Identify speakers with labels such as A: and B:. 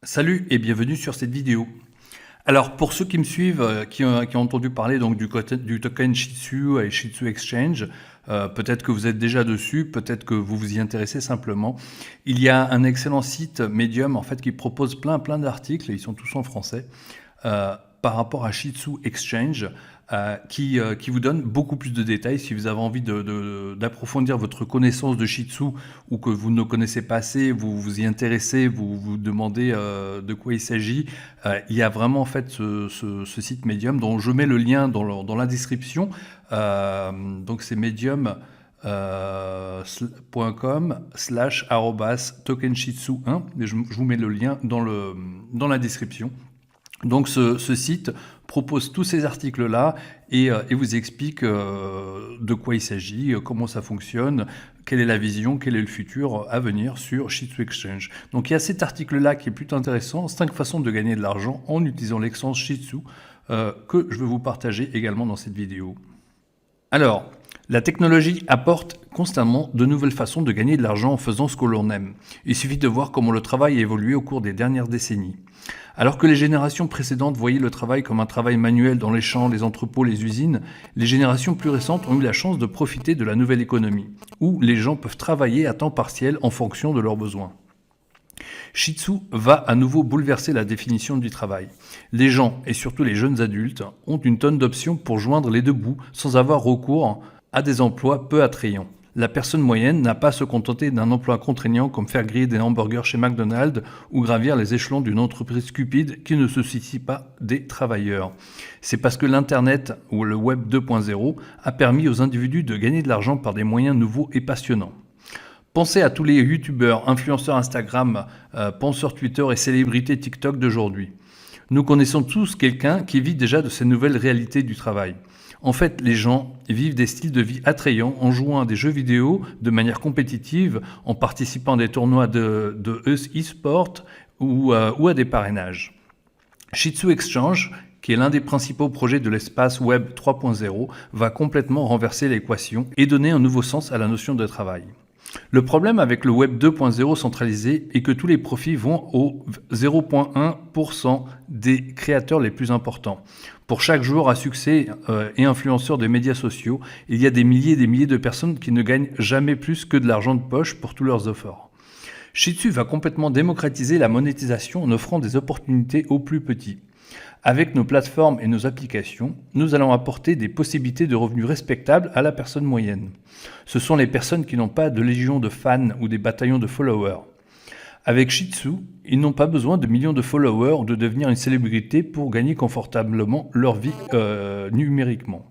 A: Salut et bienvenue sur cette vidéo. Alors pour ceux qui me suivent, qui ont entendu parler donc du token Shih Tzu et Shih Tzu Exchange, peut-être que vous êtes déjà dessus, peut-être que vous vous y intéressez simplement. Il y a un excellent site Medium en fait qui propose plein d'articles, et ils sont tous en français, par rapport à Shih Tzu Exchange, qui vous donne beaucoup plus de détails si vous avez envie d'approfondir votre connaissance de Shih Tzu ou que vous ne connaissez pas assez, vous vous y intéressez, vous vous demandez de quoi il s'agit. Il y a vraiment en fait ce site Medium dont je mets le lien dans la description. Donc c'est medium. .com/tokenshitsu1. Je vous mets le lien dans la description. Donc ce site propose tous ces articles-là et vous explique de quoi il s'agit, comment ça fonctionne, quelle est la vision, quel est le futur à venir sur Shih Tzu Exchange. Donc il y a cet article-là qui est plutôt intéressant, 5 façons de gagner de l'argent en utilisant l'exchange Shih Tzu, que je vais vous partager également dans cette vidéo. Alors, la technologie apporte constamment de nouvelles façons de gagner de l'argent en faisant ce que l'on aime. Il suffit de voir comment le travail a évolué au cours des dernières décennies. Alors que les générations précédentes voyaient le travail comme un travail manuel dans les champs, les entrepôts, les usines, les générations plus récentes ont eu la chance de profiter de la nouvelle économie, où les gens peuvent travailler à temps partiel en fonction de leurs besoins. Shih Tzu va à nouveau bouleverser la définition du travail. Les gens, et surtout les jeunes adultes, ont une tonne d'options pour joindre les deux bouts sans avoir recours à des emplois peu attrayants. La personne moyenne n'a pas à se contenter d'un emploi contraignant comme faire griller des hamburgers chez McDonald's ou gravir les échelons d'une entreprise cupide qui ne se soucie pas des travailleurs. C'est parce que l'Internet ou le Web 2.0 a permis aux individus de gagner de l'argent par des moyens nouveaux et passionnants. Pensez à tous les youtubeurs, influenceurs Instagram, penseurs Twitter et célébrités TikTok d'aujourd'hui. Nous connaissons tous quelqu'un qui vit déjà de ces nouvelles réalités du travail. En fait, les gens vivent des styles de vie attrayants en jouant à des jeux vidéo de manière compétitive, en participant à des tournois de e-sport ou à des parrainages. Shih Tzu Exchange, qui est l'un des principaux projets de l'espace Web 3.0, va complètement renverser l'équation et donner un nouveau sens à la notion de travail. Le problème avec le Web 2.0 centralisé est que tous les profits vont au 0,1% des créateurs les plus importants. Pour chaque joueur à succès et influenceur des médias sociaux, il y a des milliers et des milliers de personnes qui ne gagnent jamais plus que de l'argent de poche pour tous leurs efforts. Shih Tzu va complètement démocratiser la monétisation en offrant des opportunités aux plus petits. Avec nos plateformes et nos applications, nous allons apporter des possibilités de revenus respectables à la personne moyenne. Ce sont les personnes qui n'ont pas de légion de fans ou des bataillons de followers. Avec Shih Tzu, ils n'ont pas besoin de millions de followers ou de devenir une célébrité pour gagner confortablement leur vie numériquement.